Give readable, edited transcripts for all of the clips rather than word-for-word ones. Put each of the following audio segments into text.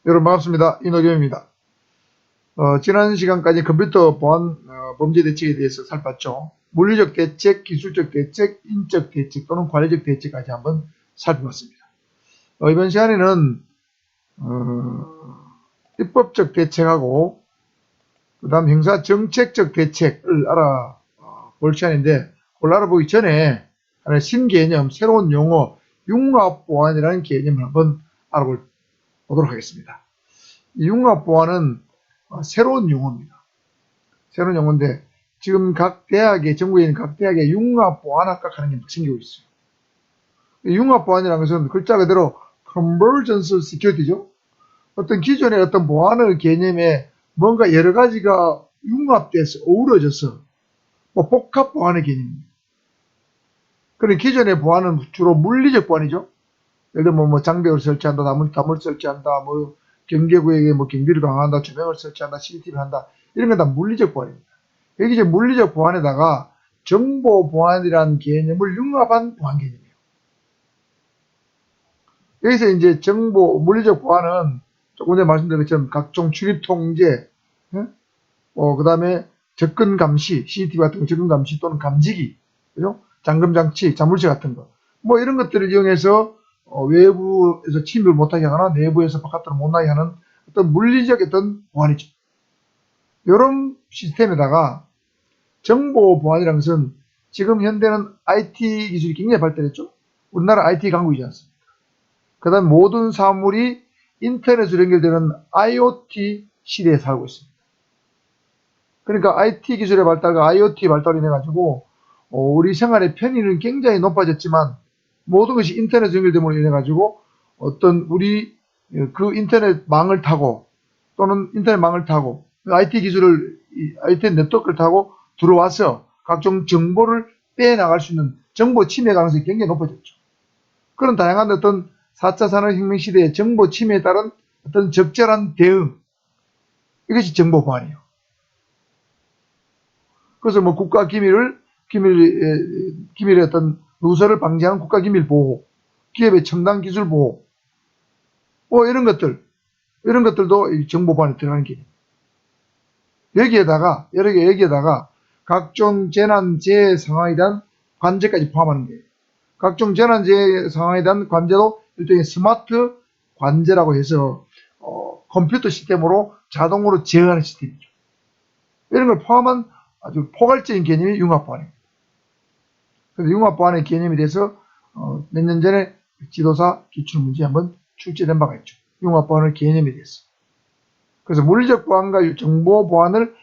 여러분 반갑습니다. 이노겸입니다. 지난 시간까지 컴퓨터 보안 범죄 대책에 대해서 살펴봤죠. 물리적 대책, 기술적 대책, 인적 대책 또는 관리적 대책까지 한번 살펴봤습니다. 이번 시간에는 입법적 대책하고 그 다음 형사 정책적 대책을 알아볼 시간인데, 그걸 알아보기 전에 하나의 신개념, 새로운 용어, 융합보안이라는 개념을 한번 알아보도록 하겠습니다. 이 융합보안은 새로운 용어입니다. 새로운 용어인데, 지금 각 대학에, 전국에 있는 각 대학에 융합보안학과 하는 게 막 생기고 있어요. 융합보안이라는 것은 글자 그대로 Convergence Security죠. 어떤 기존의 어떤 보안의 개념에 뭔가 여러 가지가 융합돼서 어우러져서 복합 보안의 개념입니다. 그런 기존의 보안은 주로 물리적 보안이죠. 예를 들면 장벽을 설치한다, 담을 설치한다, 경계구역에 경비를 강화한다, 조명을 설치한다, CCTV를 한다. 이런 건 다 물리적 보안입니다. 여기 이제 물리적 보안에다가 정보 보안이라는 개념을 융합한 보안 개념이에요. 여기서 이제 물리적 보안은 조금 전에 말씀드린 것처럼 각종 출입 통제, 그 다음에 접근 감시, CCTV 같은 거 접근 감시 또는 감지기, 그죠? 잠금 장치, 자물쇠 같은 거. 이런 것들을 이용해서 외부에서 침입을 못하게 하거나 내부에서 바깥으로 못 나게 하는 어떤 물리적 어떤 보안이죠. 이런 시스템에다가 정보 보안이라는 것은 지금 현대는 IT 기술이 굉장히 발달했죠. 우리나라 IT 강국이지 않습니까? 그 다음에 모든 사물이 인터넷으로 연결되는 IoT 시대에 살고 있습니다. 그러니까 IT 기술의 발달과 IoT 발달이 돼가지고 우리 생활의 편의는 굉장히 높아졌지만, 모든 것이 인터넷 연결됨으로 인해가지고 우리 그 인터넷망을 타고 또는 인터넷망을 타고 IT 네트워크를 타고 들어와서 각종 정보를 빼나갈 수 있는 정보 침해 가능성이 굉장히 높아졌죠. 그런 다양한 어떤 4차 산업혁명 시대의 정보 침해에 따른 어떤 적절한 대응, 이것이 정보 보안이에요. 그래서 국가 기밀의 어떤 누설을 방지하는 국가 기밀 보호, 기업의 첨단 기술 보호, 이런 것들도 정보 보안에 들어가는 개념. 여기에다가 각종 재난 재해 상황에 대한 관제까지 포함하는 거예요. 각종 재난 재해 상황에 대한 관제도 일종의 스마트 관제라고 해서 컴퓨터 시스템으로 자동으로 제어하는 시스템이죠. 이런 걸 포함한 아주 포괄적인 개념이 융합보안입니다. 그래서 융합보안의 개념에 대해서 몇 년 전에 지도사 기출문제에 한번 출제된 바가 있죠. 융합보안의 개념에 대해서. 그래서 물리적 보안과 정보 보안을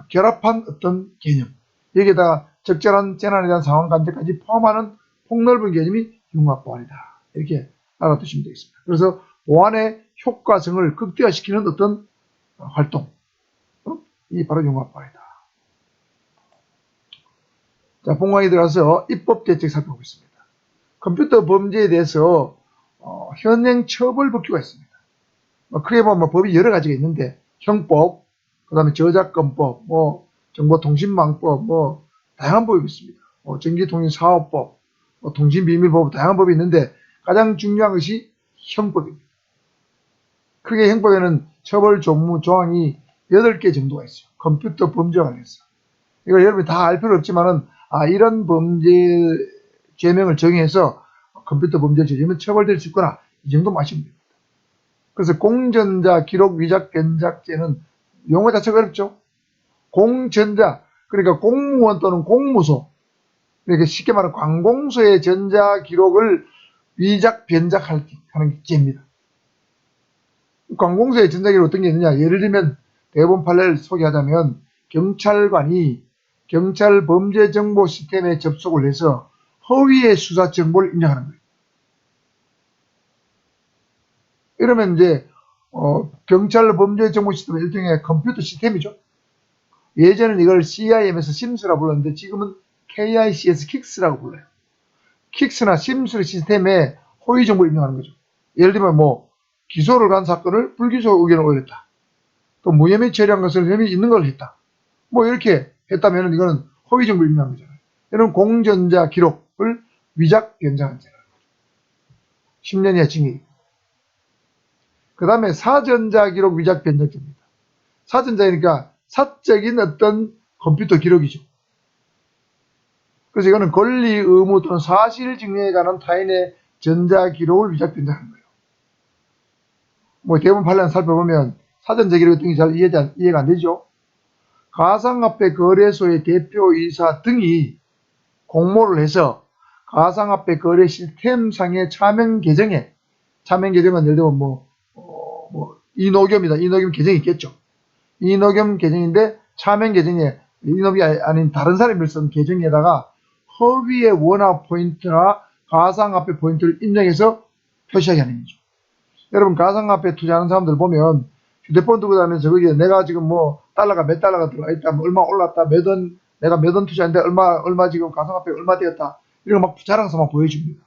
결합한 어떤 개념, 여기에다가 적절한 재난에 대한 상황 관제까지 포함하는 폭넓은 개념이 융합보안이다, 이렇게 알아두시면 되겠습니다. 그래서 보안의 효과성을 극대화시키는 어떤 활동, 이 바로 융합보안이다. 자, 본강에 들어가서 입법대책 살펴보겠습니다. 컴퓨터 범죄에 대해서 현행 처벌법규가 있습니다. 크게 보면 법이 여러 가지가 있는데, 형법, 그 다음에 저작권법, 정보통신망법, 다양한 법이 있습니다. 전기통신사업법, 통신비밀법, 다양한 법이 있는데, 가장 중요한 것이 형법입니다. 크게 형법에는 처벌 조항이 8개 정도가 있어요. 컴퓨터 범죄와 관련해서. 이걸 여러분이 다 알 필요 없지만은, 이런 범죄 죄명을 정해서 컴퓨터 범죄를 저지르면 처벌될 수 있구나, 이 정도만 아시면 됩니다. 그래서 공전자 기록 위작 변작죄는 용어 자체가 어렵죠. 공전자, 그러니까 공무원 또는 공무소, 그러니까 쉽게 말하면 관공서의 전자 기록을 위작 변작하는 죄입니다. 관공서의 전자 기록이 어떤 게 있느냐, 예를 들면 대법원 판례를 소개하자면, 경찰관이 경찰 범죄 정보 시스템에 접속을 해서 허위의 수사 정보를 입력하는 거예요. 이러면 이제 경찰 범죄 정보 시스템은 일종의 컴퓨터 시스템이죠. 예전에는 이걸 CIM에서 심스라고 불렀는데, 지금은 KICS 킥스라고 불러요. 킥스나 심스 시스템에 허위 정보를 입력하는 거죠. 예를 들면 기소를 간 사건을 불기소 의견을 올렸다, 또 무혐의 처리한 것을 혐의 있는 걸 했다, 이렇게 했다면 이거는 허위 정보를 입력한 거잖아요. 이런 공전자 기록을 위작 변작한 죄라는 거죠. 10년 이하 징역. 그 다음에 사전자기록 위작 변작죄입니다. 사전자니까 사적인 어떤 컴퓨터 기록이죠. 그래서 이거는 권리, 의무 또는 사실 증명에 관한 타인의 전자기록을 위작 변작한 거예요. 뭐 대부분 판례를 살펴보면 사전자기록 같은 게 잘 이해가 안 되죠. 가상화폐 거래소의 대표이사 등이 공모를 해서 가상화폐 거래 시스템상의 차명 계정은 예를 들면 이노겸이다. 이노겸 계정이 있겠죠. 이노겸 계정인데 차명 계정에 이노겸이 아닌 다른 사람이 쓴 계정에다가 허위의 원화 포인트나 가상화폐 포인트를 입력해서 표시하게 하는 거죠. 여러분 가상화폐 투자하는 사람들 보면 휴대폰 들고 다니면서 거기에 내가 지금 뭐 달러가 몇 달러가 들어가 있다, 뭐 얼마 올랐다, 내가 몇 원 투자했는데 얼마 지금 가상화폐 얼마 되었다, 이런 거 막 자랑해서 막 보여줍니다.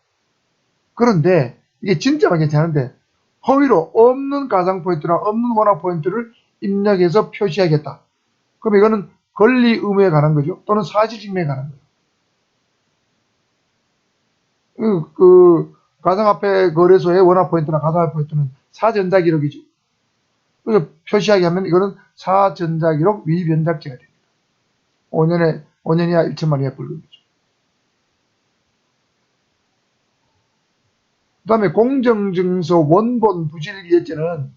그런데 이게 진짜만 괜찮은데 허위로 없는 가상 포인트나 없는 원화 포인트를 입력해서 표시하겠다. 그럼 이거는 권리 의무에 관한 거죠. 또는 사실 증명에 관한 거예요. 그 가상화폐 거래소의 원화 포인트나 가상화폐 포인트는 사전자 기록이죠. 그래서 표시하게 하면 이거는 사전자기록 위변작죄가 됩니다. 5년 이하 1천만 이하 벌금이죠. 그 다음에 공정증서 원본 부실기획죄는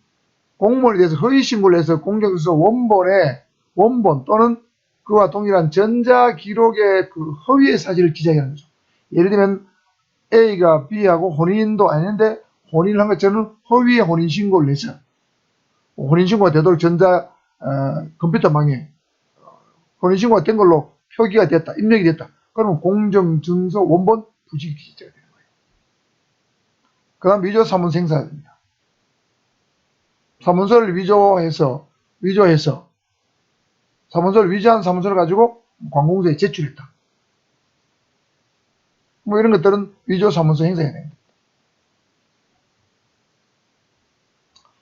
공무원에 대해서 허위신고를 해서 공정증서 원본 또는 그와 동일한 전자기록의 그 허위의 사실을 기재하는 거죠. 예를 들면 A가 B하고 혼인도 아닌데 혼인을 한 것처럼 허위의 혼인신고를 해서 혼인신고가 되도록 컴퓨터망에 혼인신고가 된 걸로 표기가 됐다, 입력이 됐다. 그러면 공정증서 원본 부실기재가 되는 거예요. 그 다음 위조 사문서 행사가 됩니다. 사문서를 위조해서 사문서를 위조한 사문서를 가지고 관공서에 제출했다. 뭐 이런 것들은 위조 사문서 행사가 됩니다.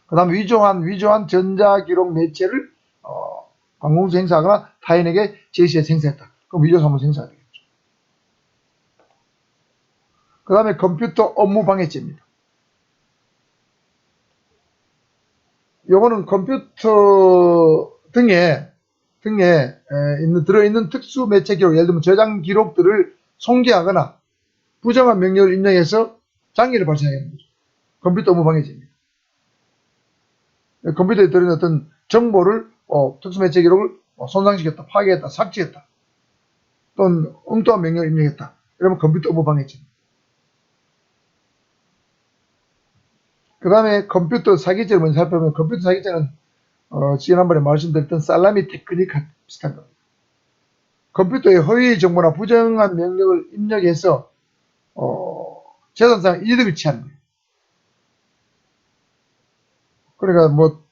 그 다음 위조한 전자기록 매체를 관공서 행사하거나 타인에게 제시해서 행사했다. 그럼 위조 사문서 행사가 되겠죠. 그 다음에 컴퓨터 업무 방해죄입니다. 요거는 컴퓨터 등에 들어있는 특수 매체 기록, 예를 들면 저장 기록들을 송기하거나 부정한 명령을 입력해서 장애를 발생하게 하는 거죠. 컴퓨터 업무 방해죄입니다. 컴퓨터에 들어있는 어떤 정보를 특수 매체 기록을 손상시켰다, 파괴했다, 삭제했다, 또는 엉뚱한 명령을 입력했다. 이러면 컴퓨터 업무 방해죄입니다. 그 다음에 컴퓨터 사기죄를 먼저 살펴보면 컴퓨터 사기죄는 지난번에 말씀드렸던 살라미 테크닉과 비슷한 겁니다. 컴퓨터에 허위 정보나 부정한 명령을 입력해서 재산상 이득을 취하는 거예요. 그러니까 뭐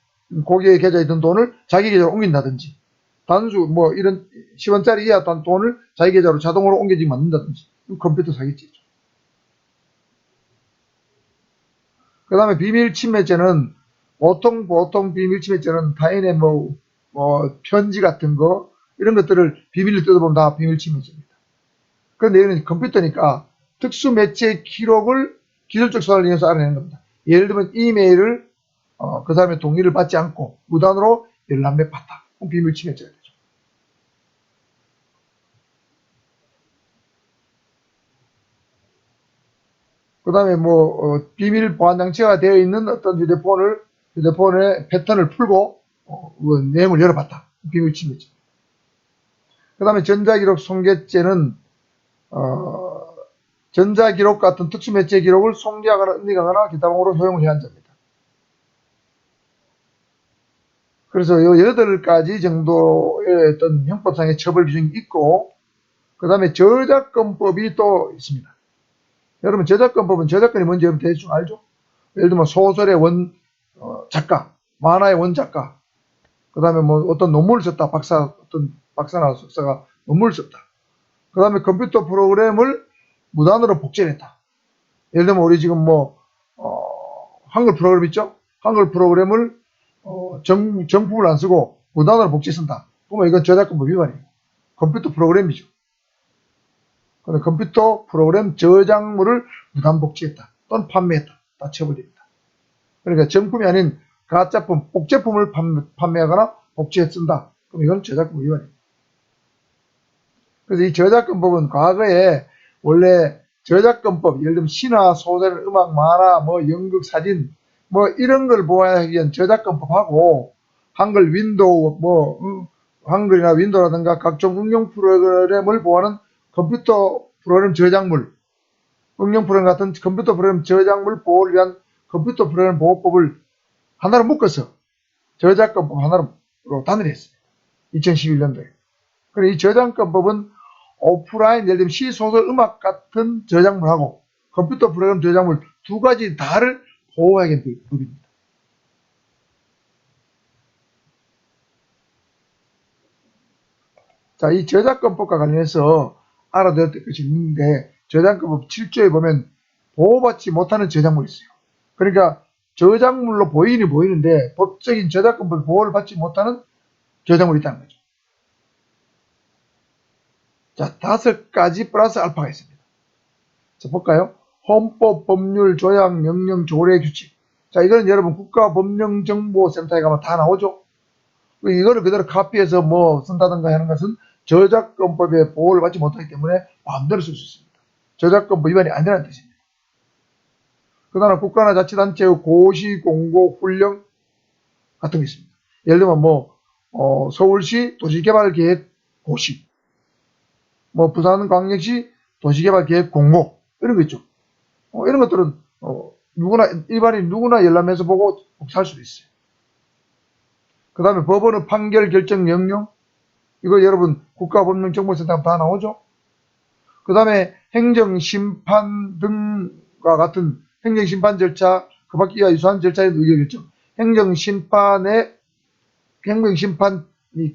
고객의 계좌에 있던 돈을 자기 계좌로 옮긴다든지 단수 뭐 이런 10원짜리 이하 돈을 자기 계좌로 자동으로 옮겨지게 만든다든지 컴퓨터 사기죄죠. 그 다음에 비밀침해죄는 보통 비밀침해죄는 타인의 편지 같은 거 이런 것들을 비밀로 뜯어보면 다 비밀침해죄입니다. 그런데 이거는 컴퓨터니까 특수 매체 기록을 기술적 수단을 이용해서 알아내는 겁니다. 예를 들면 이메일을 그 사람의 동의를 받지 않고 무단으로 열람에 봤다. 그럼 비밀침해죄가 되죠. 그 다음에 비밀 보안 장치가 되어 있는 어떤 휴대폰의 패턴을 풀고 내용을 열어봤다. 비밀 침해죄. 그 다음에 전자기록 손괴죄는 전자기록 같은 특수매체 기록을 송기하거나 은닉하거나 기타 방법으로 효용을 해한 자입니다. 그래서 이 8가지 정도의 어떤 형법상의 처벌 규정이 있고, 그 다음에 저작권법이 또 있습니다. 여러분, 저작권법은 저작권이 뭔지 여러분 대충 알죠? 예를 들면 소설의 작가, 만화의 원작가, 그 다음에 어떤 논문을 썼다, 어떤 박사나 석사가 논문을 썼다. 그 다음에 컴퓨터 프로그램을 무단으로 복제했다. 예를 들면 우리 지금 한글 프로그램 있죠? 한글 프로그램을 정품을 안 쓰고 무단으로 복제 쓴다. 그러면 이건 저작권법 위반이에요. 컴퓨터 프로그램이죠. 근데 컴퓨터 프로그램 저작물을 무단 복제했다 또는 판매했다. 다 처벌됩니다. 그러니까 정품이 아닌 가짜품, 복제품을 판매하거나 복제해 쓴다. 그럼 이건 저작권 위반입니다. 그래서 이 저작권법은 과거에 원래 저작권법, 예를 들면 시나 소설, 음악, 만화, 뭐 연극, 사진, 뭐 이런 걸 보호하기 위한 저작권법하고 한글 윈도우, 한글이나 윈도우라든가 각종 응용 프로그램을 보호하는 컴퓨터 프로그램 저작물, 응용 프로그램 같은 컴퓨터 프로그램 저작물 보호를 위한 컴퓨터 프로그램 보호법을 하나로 묶어서 저작권법 하나로 단일히 했습니다. 2011년도에. 그래서 이 저작권법은 오프라인, 예를 들면 시, 소설, 음악 같은 저작물하고 컴퓨터 프로그램 저작물 두 가지 다를 보호하게 된 법입니다. 자, 이 저작권법과 관련해서 알아둬야 될 것이 있는데, 저작권법 7조에 보면 보호받지 못하는 저작물이 있어요. 그러니까 저작물로 보이는데 법적인 저작권법 보호를 받지 못하는 저작물이 있다는 거죠. 자, 5가지 플러스 알파가 있습니다. 자, 볼까요? 헌법, 법률, 조약, 명령, 조례, 규칙. 자, 이거는 여러분 국가법령정보센터에 가면 다 나오죠? 이거를 그대로 카피해서 뭐 쓴다든가 하는 것은 저작권법의 보호를 받지 못하기 때문에 마음대로 쓸 수 있습니다. 저작권법 위반이 아니라는 뜻입니다. 그 다음에 국가나 자치단체의 고시, 공고, 훈령 같은 게 있습니다. 예를 들면 서울시 도시개발계획 고시, 부산광역시 도시개발계획 공고, 이런 거 있죠. 이런 것들은 일반인 누구나 열람해서 보고 살 수도 있어요. 그 다음에 법원의 판결, 결정, 명령, 이거 여러분 국가법령정보센터 다 나오죠. 그 다음에 행정심판 등과 같은 행정심판 절차, 그 밖에 이와 유사한 절차의 의결결정, 행정심판이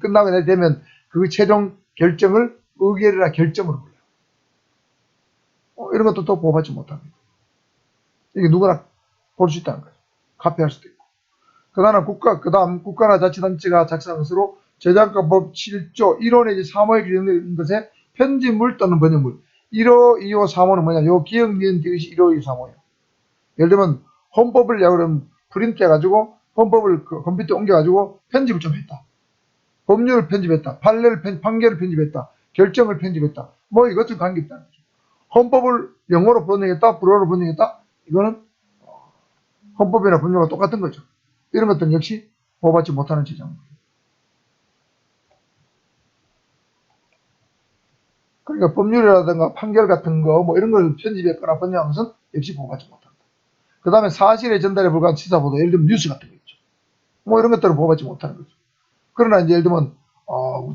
끝나게 되면 그 최종 결정을 의결이나 결정으로 불러요. 이런 것도 또 보호받지 못합니다. 이게 누구나 볼 수 있다는 거죠. 카피할 수도 있고. 그 다음 국가나 자치단체가 작성한 것으로 저작권법 7조 1호 내지 3호에 규정된 것에 편집물 또는 번역물. 1호, 2호, 3호는 뭐냐? 요 기억, 니은, 디귿이 1호, 2호, 3호예요. 예를 들면 헌법을 그럼 프린트 해가지고 헌법을 컴퓨터에 옮겨가지고 편집을 좀 했다. 법률을 편집했다. 판결을 편집했다. 결정을 편집했다. 이것도 관계있다는 거죠. 헌법을 영어로 번역했다. 불어로 번역했다. 이거는 헌법이나 법률과 똑같은 거죠. 이런 것들은 역시 보호받지 못하는 저작물이에요. 그러니까 법률이라든가 판결 같은 거 이런 걸 편집했거나 번역한 것은 역시 보호받지 못한다. 그 다음에 사실의 전달에 불과한 시사보도, 예를 들면 뉴스 같은 거 있죠. 이런 것들은 보호받지 못하는 거죠. 그러나 이제 예를 들면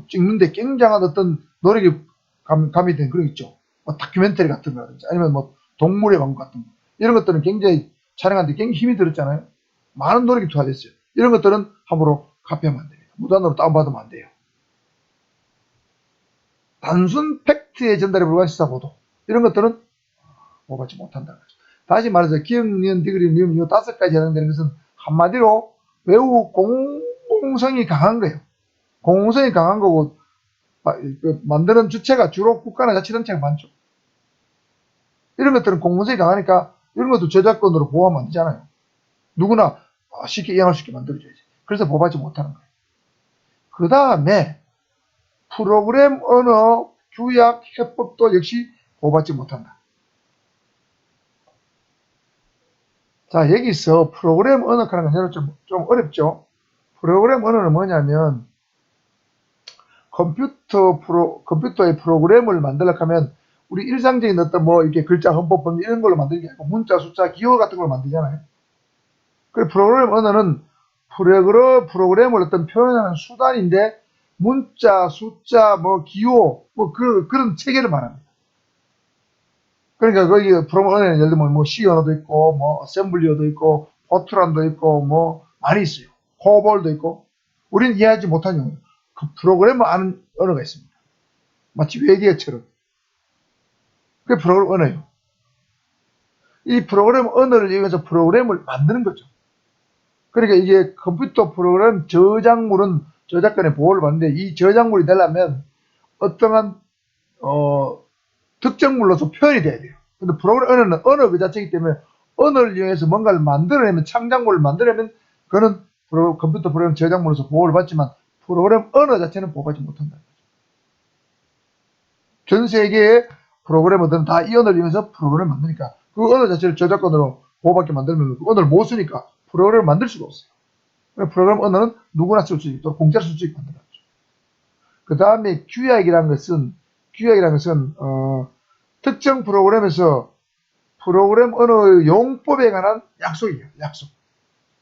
찍는데 굉장한 어떤 노력이 가미된 그런 거 있죠. 다큐멘터리 같은 거라든지 아니면 동물의 왕국 같은 거, 이런 것들은 굉장히 촬영하는데 굉장히 힘이 들었잖아요. 많은 노력이 투하됐어요. 이런 것들은 함부로 카피하면 안 됩니다. 무단으로 다운받으면 안 돼요. 단순 팩트의 전달에 불과한 시사보도, 이런 것들은 보호받지 못한다는 거죠. 다시 말해서 기억, 니은, 디귿, 미음, 이 5가지 해당되는 것은 한마디로 매우 공공성이 강한 거예요. 공공성이 강한 거고 만드는 주체가 주로 국가나 자치단체가 많죠. 이런 것들은 공공성이 강하니까 이런 것도 저작권으로 보호하면 안 되잖아요. 누구나 쉽게 이해할 수 있게 만들어줘야지. 그래서 보호받지 못하는 거예요. 그 다음에 프로그램 언어 규약 해법도 역시 보호받지 못한다. 자, 여기서 프로그램 언어라는 건 좀 어렵죠. 프로그램 언어는 뭐냐면 컴퓨터의 프로그램을 만들려고 하면 우리 일상적인 어떤 이렇게 글자, 헌법, 법률 이런 걸로 만들는 게 아니고 문자, 숫자, 기호 같은 걸 만들잖아요. 그 프로그램 언어는 프로그램을 어떤 표현하는 수단인데 문자, 숫자, 기호, 그런 체계를 말합니다. 그러니까 거기 프로그램 언어는 예를 들면 C 언어도 있고, 어셈블리어도 있고, 포트란도 있고, 많이 있어요. 코볼도 있고, 우리는 이해하지 못한 용어. 그 프로그램을 아는 언어가 있습니다. 마치 외계어처럼. 그게 프로그램 언어예요. 이 프로그램 언어를 이용해서 프로그램을 만드는 거죠. 그러니까 이게 컴퓨터 프로그램 저작물은 저작권의 보호를 받는데, 이 저작물이 되려면 어떠한 특정물로서 표현이 돼야 돼요. 근데 프로그램 언어는 언어 그 자체이기 때문에 언어를 이용해서 뭔가를 만들어내면, 창작물을 만들어내면 그거는 컴퓨터 프로그램 저작물로서 보호를 받지만 프로그램 언어 자체는 보호받지 못한다. 전 세계의 프로그래머들은 다 이 언어를 이용해서 프로그램을 만드니까 그 언어 자체를 저작권으로 보호받게 만들면 그 언어를 못 쓰니까 프로그램을 만들 수가 없어요. 프로그램 언어는 누구나 쓸 수 있도록 공짜로 쓸 수 있게 만들어놨죠. 그 다음에 규약이라는 것은 특정 프로그램에서 프로그램 언어의 용법에 관한 약속이에요. 약속.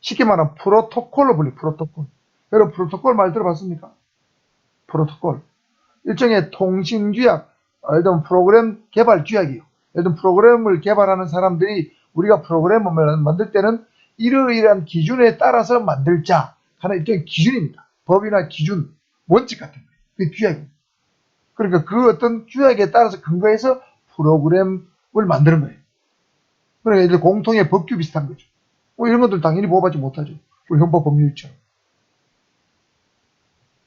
쉽게 말하면 프로토콜로 불려요. 프로토콜. 여러분 프로토콜 말 들어봤습니까? 프로토콜. 일종의 통신규약, 예를 들면 프로그램 개발 규약이에요. 예를 들면 프로그램을 개발하는 사람들이 우리가 프로그램을 만들 때는 이러이러한 기준에 따라서 만들자 하는 일종의 기준입니다. 법이나 기준, 원칙 같은 거예요. 그게 규약입니다. 그러니까 그 어떤 규약에 따라서 근거해서 프로그램을 만드는 거예요. 그러니까 이제 공통의 법규 비슷한 거죠. 이런 것들 당연히 보호받지 못하죠. 우리 헌법 법률처럼.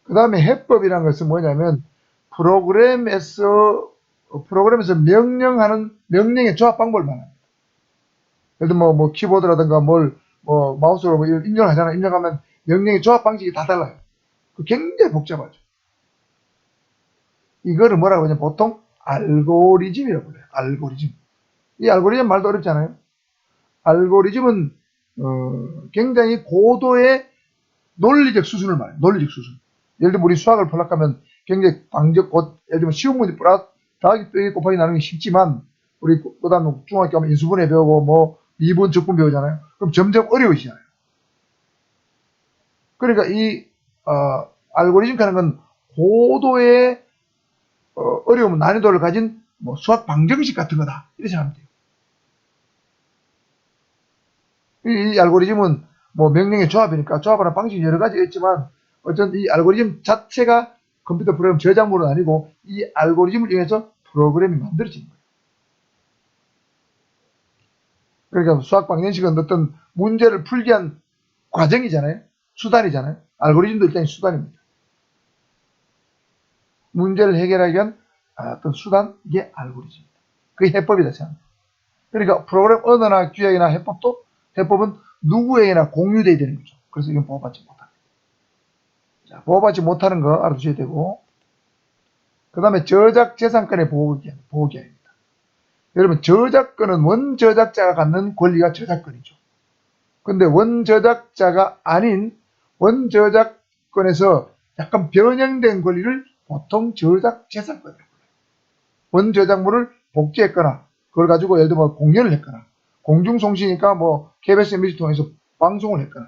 그 다음에 해법이라는 것은 뭐냐면 프로그램에서 명령하는 명령의 조합 방법을 말합니다. 예를 들면 뭐 키보드라든가 마우스로 입력을 하잖아. 입력하면 명령의 조합 방식이 다 달라요. 굉장히 복잡하죠. 이거를 뭐라고 하냐면 보통 알고리즘이라고 불러요. 알고리즘. 이 알고리즘 말도 어렵지 않아요? 알고리즘은 굉장히 고도의 논리적 수준을 말해요. 논리적 수준. 예를 들면 우리 수학을 풀락하면 굉장히 예를 들면 쉬운 문제 더하기 빼기 곱하기 나누기 쉽지만 우리 그다음에 중학교 가면 인수분해 배우고 미분 적분 배우잖아요. 그럼 점점 어려워지잖아요. 그러니까 이 알고리즘 하는 건 고도의 어려움, 난이도를 가진 수학 방정식 같은 거다. 이렇게 생각하면 돼요. 이 알고리즘은 명령의 조합이니까 조합하는 방식이 여러 가지가 있지만 어쨌든 이 알고리즘 자체가 컴퓨터 프로그램 저작물은 아니고 이 알고리즘을 이용해서 프로그램이 만들어지는 거예요. 그러니까 수학 방정식은 어떤 문제를 풀기 위한 과정이잖아요. 수단이잖아요. 알고리즘도 일단 수단입니다. 문제를 해결하기 위한 어떤 수단, 이게 알고리즘입니다. 그게 해법이다 생각합니다. 그러니까 프로그램 언어나 규약이나 해법은 누구에게나 공유되어야 되는 거죠. 그래서 이건 보호받지 못합니다. 자, 보호받지 못하는 거 알아두셔야 되고, 그 다음에 저작재산권의 보호기한입니다. 여러분 저작권은 원저작자가 갖는 권리가 저작권이죠. 근데 원저작자가 아닌 원저작권에서 약간 변형된 권리를 보통 저작재산권이라고 불러요. 원저작물을 복제했거나 그걸 가지고 예를 들면 공연을 했거나 공중송시니까 KBS MBC 통해서 방송을 했거나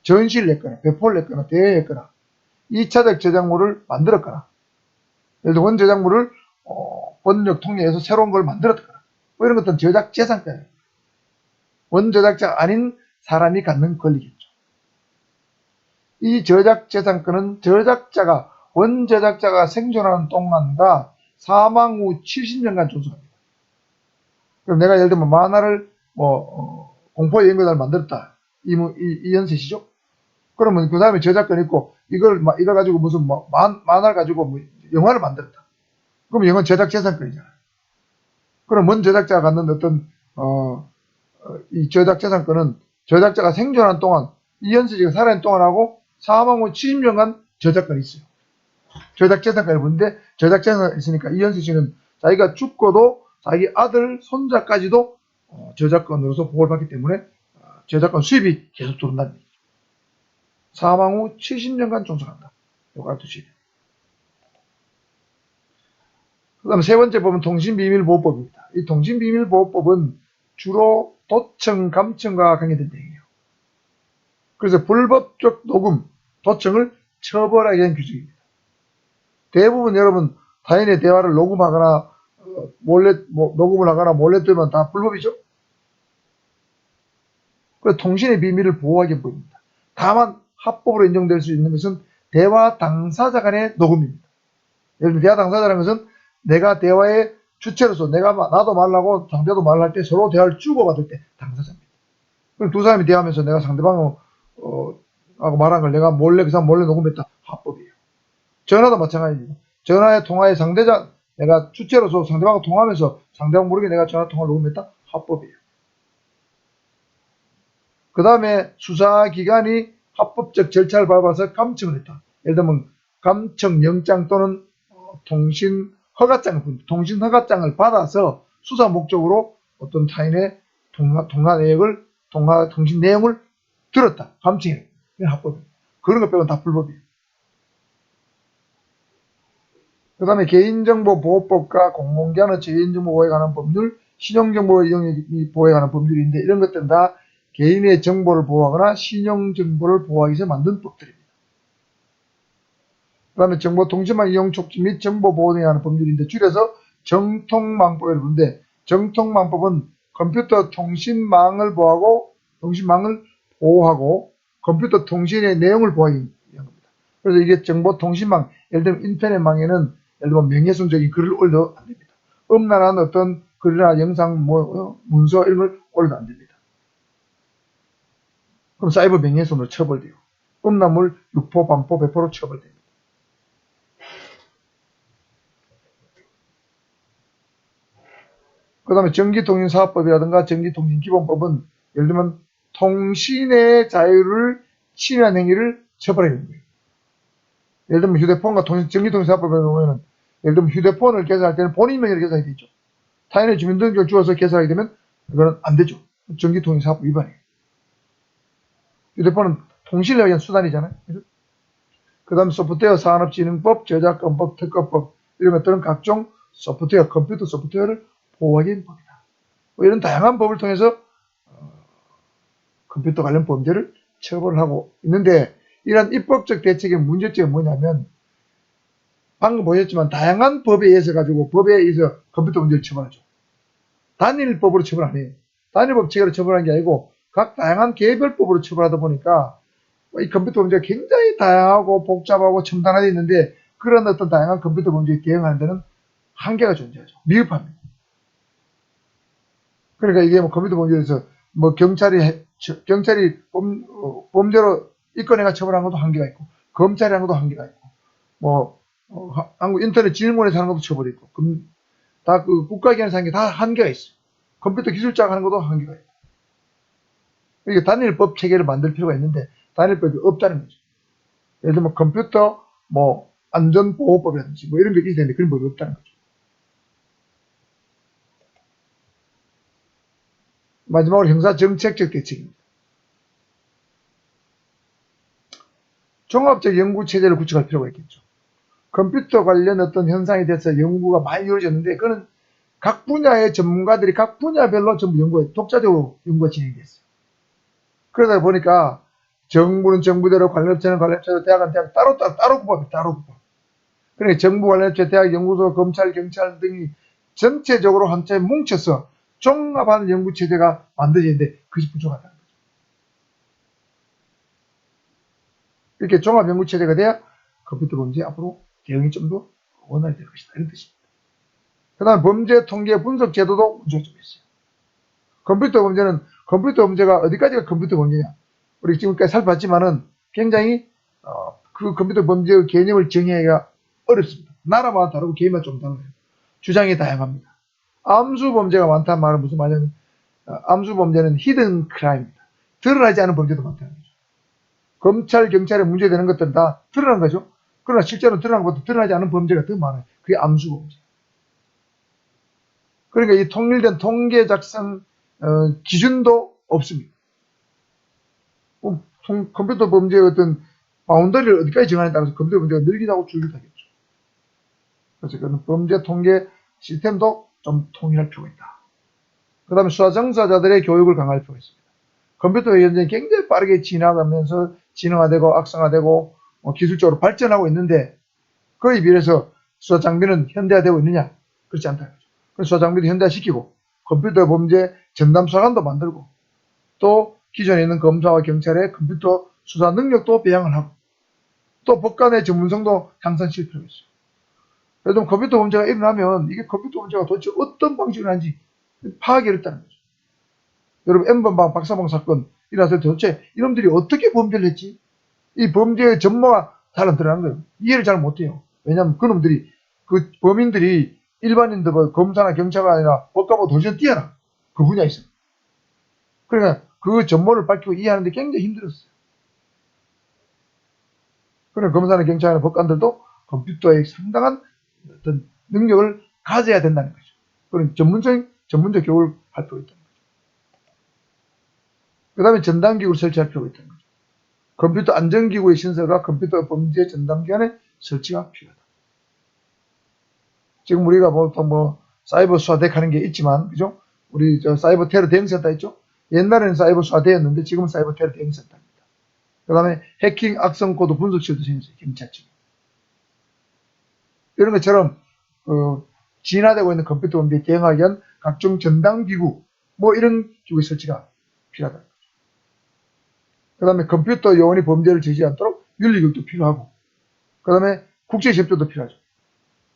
전시를 했거나 배포를 했거나 대회했거나 2차적 저작물을 만들었거나 예를 들어 원저작물을 번역 통일해서 새로운 걸 만들었거나 이런 것들은 저작재산권이에요. 원저작자가 아닌 사람이 갖는 권리겠죠. 이 저작재산권은 원저작자가 생존하는 동안과 사망 후 70년간 존속합니다. 그럼 내가 예를 들면 만화를 공포의 연극을 만들었다. 이연세시죠? 그러면 그 다음에 저작권 있고 이걸 가지고 무슨 만화를 가지고 영화를 만들었다. 그럼 이건 저작재산권이잖아요. 그럼 원저작자가 갖는 어떤 이 저작재산권은 저작자가 생존한 동안 이연세씨가 살아있는 동안하고 사망 후 70년간 저작권이 있어요. 저작재산권을 부르는데 저작재산권이 있으니까 이연세씨는 자기가 죽고도 자기 아들, 손자까지도 저작권으로서 보호를 받기 때문에 저작권 수입이 계속 들어온다는 얘기죠. 사망 후 70년간 존속한다. 이거 알아두시죠. 그 다음 세 번째 법은 통신비밀보호법입니다. 이 통신비밀보호법은 주로 도청, 감청과 관계된 내용이에요. 그래서 불법적 녹음, 도청을 처벌하게 된 규정입니다. 대부분 여러분 타인의 대화를 녹음하거나 몰래 녹음을 하거나 몰래 들으면 다 불법이죠. 그래서 통신의 비밀을 보호하기 위함입니다. 다만 합법으로 인정될 수 있는 것은 대화 당사자 간의 녹음입니다. 예를 들어 대화 당사자라는 것은 내가 대화의 주체로서 나도 말하고 상대도 말을 할 때 서로 대화를 주고받을 때 당사자입니다. 그럼 두 사람이 대화하면서 내가 상대방하고 말한 걸 내가 그 사람 몰래 녹음했다. 합법이에요. 전화도 마찬가지입니다. 전화의 통화의 상대자, 내가 주체로서 상대방하고 통화하면서 상대방 모르게 내가 전화 통화를 녹음했다. 합법이에요. 그 다음에 수사기관이 합법적 절차를 밟아서 감청을 했다. 예를 들면 감청영장 또는 통신허가장을 받아서 수사 목적으로 어떤 타인의 통신 내용을 들었다. 감청해. 이건 합법이에요. 그런 것 빼고는 다 불법이에요. 그 다음에 개인정보보호법과 공공기관의 개인정보 보호에 관한 법률, 신용정보 이용 보호에 관한 법률인데 이런 것들은 다 개인의 정보를 보호하거나 신용정보를 보호하기 위해서 만든 법들입니다. 그 다음에 정보통신망 이용 촉진 및 정보보호 등에 관한 법률인데 줄여서 정통망법이라고 부르는데 정통망법은 컴퓨터 통신망을 보호하고 컴퓨터 통신의 내용을 보호하기 위한 겁니다. 그래서 이게 정보통신망, 예를 들면 인터넷망에는 예를 들면 명예훼손적인 글을 올려도 안 됩니다. 음란한 어떤 글이나 영상, 문서 이런 걸 올려도 안 됩니다. 그럼 사이버 명예훼손으로 처벌돼요. 음란물 유포, 반포, 배포로 처벌됩니다. 그 다음에 전기통신사업법이라든가 전기통신기본법은 예를 들면 통신의 자유를 침해한 행위를 처벌해야 되는 거예요. 예를 들면 휴대폰과 전기통신사업법에 보면 예를 들면 휴대폰을 개설할 때는 본인 명의로 개설하게 되죠. 타인의 주민등록을 주어서 개설하게 되면 그거는 안 되죠. 전기통신사업법 위반이에요. 휴대폰은 통신을 위한 수단이잖아요. 그 다음 소프트웨어 산업진흥법, 저작권법, 특허법 이런 것들은 각종 소프트웨어, 컴퓨터 소프트웨어를 보호하기 위한 법이다. 이런 다양한 법을 통해서 컴퓨터 관련 범죄를 처벌하고 있는데 이런 입법적 대책의 문제점이 뭐냐면 방금 보셨지만 다양한 법에 의해서 법에 의해서 컴퓨터 문제를 처벌하죠. 단일법으로 처벌 안 해요. 단일법 체계로 처벌하는 게 아니고 각 다양한 개별법으로 처벌하다 보니까 이 컴퓨터 문제가 굉장히 다양하고 복잡하고 첨단화되어 있는데 그런 어떤 다양한 컴퓨터 문제에 대응하는 데는 한계가 존재하죠. 미흡합니다. 그러니까 이게 컴퓨터 문제에서 경찰이 범죄로 입건해가 처벌한 것도 한계가 있고 검찰이 한 것도 한계가 있고 한국 인터넷 진흥원에서 하는 것도 처벌이 있고 다 그 국가기관에서 하는 게 다 한계가 있어요. 컴퓨터 기술자가 하는 것도 한계가 있고 그러니까 단일법 체계를 만들 필요가 있는데 단일법이 없다는 거죠. 예를 들면 컴퓨터 안전보호법이라든지 이런 게 있어야 되는데 그런 법이 없다는 거죠. 마지막으로 형사정책적 대책입니다. 종합적 연구체제를 구축할 필요가 있겠죠. 컴퓨터 관련 어떤 현상에 대해서 연구가 많이 이루어졌는데 그거는 각 분야의 전문가들이 각 분야별로 전부 독자적으로 연구가 진행됐어요. 그러다 보니까 정부는 정부대로, 관련업체는 관련업체로, 대학은 대학 따로 구법이에요. 따로 구법. 그러니까 정부 관련업체, 대학, 연구소, 검찰, 경찰 등이 전체적으로 한 차에 뭉쳐서 종합하는 연구체제가 만들어지는데 그것이 부족하다는 거죠. 이렇게 종합연구체제가 돼야 컴퓨터 범죄 앞으로 대응이 좀 더 원활히 될 것이다. 이런 뜻입니다. 그 다음에 범죄 통계 분석 제도도 문제가 좀 있어요. 컴퓨터 범죄가 어디까지가 컴퓨터 범죄냐. 우리 지금까지 살펴봤지만은 굉장히 그 컴퓨터 범죄의 개념을 정의하기가 어렵습니다. 나라마다 다르고 개인마다 좀 달라요. 주장이 다양합니다. 암수 범죄가 많다는 말은 무슨 말이냐면 암수 범죄는 히든 크라임입니다. 드러나지 않은 범죄도 많다는 거죠. 검찰, 경찰에 문제되는 것들은 다 드러난 거죠. 그러나 실제로 드러난 것보다 드러나지 않은 범죄가 더 많아요. 그게 암수 범죄. 그러니까 이 통일된 통계 작성 기준도 없습니다. 컴퓨터 범죄의 어떤 바운더리를 어디까지 정하느냐에 따라서 컴퓨터 범죄가 늘기도 하고 줄기도 하겠죠. 그래서 그런 범죄 통계 시스템도 좀 통일할 필요가 있다. 그 다음에 수사 정사자들의 교육을 강화할 필요가 있습니다. 컴퓨터 현장이 굉장히 빠르게 지나가면서 진화되고 악성화되고 기술적으로 발전하고 있는데 그에 비해서 수사 장비는 현대화되고 있느냐? 그렇지 않다는 거죠. 그래서 수사 장비도 현대화시키고 컴퓨터 범죄 전담 수사관도 만들고 또 기존에 있는 검사와 경찰의 컴퓨터 수사 능력도 배양을 하고 또 법관의 전문성도 향상시킬 필요가 있어요. 그래서 컴퓨터 범죄가 일어나면 이게 컴퓨터 범죄가 도대체 어떤 방식으로 하는지 파악이 어렵다는 거죠. 여러분 N번방 박사방 사건 일어났을 때 도대체 이놈들이 어떻게 범죄를 했지? 이 범죄의 전모가 잘 안 드러나는 거예요. 이해를 잘 못해요. 왜냐하면 그놈들이 그 범인들이 일반인들 검사나 경찰가 아니라 법관보다 훨씬 뛰어나. 그 분야에 있어요. 그러니까 그 전모를 밝히고 이해하는데 굉장히 힘들었어요. 그런 검사나 경찰이나 법관들도 컴퓨터에 상당한 어떤 능력을 가져야 된다는 거죠. 그런 전문적 교육을 할 필요가 있다는 거죠. 그 다음에 전담기구를 설치할 필요가 있다는 거죠. 컴퓨터 안전기구의 신설과 컴퓨터 범죄 전담기관의 설치가 필요하다. 지금 우리가 보통 사이버 수사대 하는 게 있지만, 그죠? 우리 사이버 테러 대응센터 있죠? 옛날에는 사이버 수사대였는데 지금은 사이버 테러 대응센터입니다. 그 다음에 해킹 악성 코드 분석실도 생겼어요. 경찰청. 이런 것처럼 진화되고 있는 컴퓨터 범죄에 대응하기 위한 각종 전담기구 이런 기구의 설치가 필요하다. 그 다음에 컴퓨터 요원이 범죄를 저지르지 않도록 윤리교육도 필요하고, 그 다음에 국제협조도 필요하죠.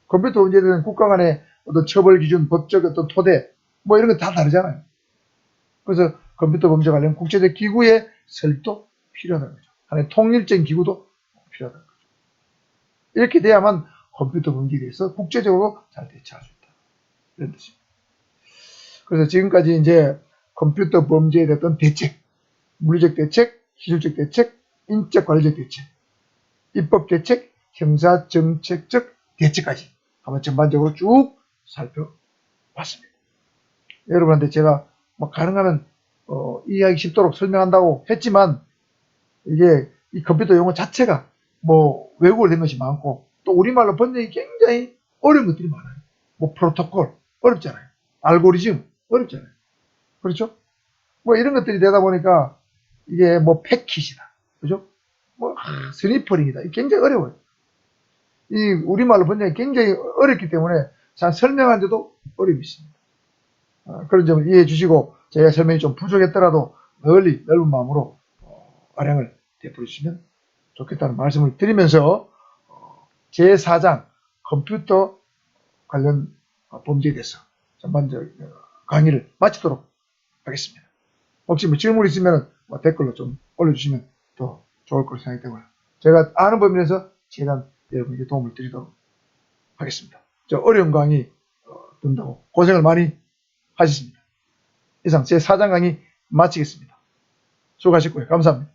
컴퓨터 범죄에 대한 국가 간의 어떤 처벌 기준, 법적 어떤 토대 이런 거 다 다르잖아요. 그래서 컴퓨터 범죄 관련 국제적 기구의 설립도 필요하다는 거죠. 하나의 통일적인 기구도 필요하다는 거죠. 이렇게 돼야만 컴퓨터 범죄에 대해서 국제적으로 잘 대처할 수 있다. 이런 뜻입니다. 그래서 지금까지 이제 컴퓨터 범죄에 대한 대책, 물리적 대책, 기술적 대책, 인적 관리적 대책, 입법 대책, 형사 정책적 대책까지 한번 전반적으로 쭉 살펴봤습니다. 여러분한테 제가 가능하면 이해하기 쉽도록 설명한다고 했지만, 이게 이 컴퓨터 용어 자체가 외국어로 된 것이 많고, 또 우리말로 번역이 굉장히 어려운 것들이 많아요. 프로토콜 어렵잖아요. 알고리즘 어렵잖아요. 그렇죠? 이런 것들이 되다 보니까 이게 패킷이다. 그죠? 스니퍼링이다. 이게 굉장히 어려워요. 이 우리말로 번역이 굉장히 어렵기 때문에 잘 설명하는데도 어려움이 있습니다. 그런 점을 이해해 주시고, 제가 설명이 좀 부족했더라도 넓은 마음으로 아량을 베풀어 주시면 좋겠다는 말씀을 드리면서 제4장 컴퓨터 관련 범죄에 대해서 전반적 강의를 마치도록 하겠습니다. 혹시 질문 있으면 댓글로 좀 올려주시면 더 좋을 거로 생각이 되고요. 제가 아는 범위에서 최대한 여러분에게 도움을 드리도록 하겠습니다. 저 어려운 강의 듣는다고 고생을 많이 하셨습니다. 이상 제4장 강의 마치겠습니다. 수고하셨고요. 감사합니다.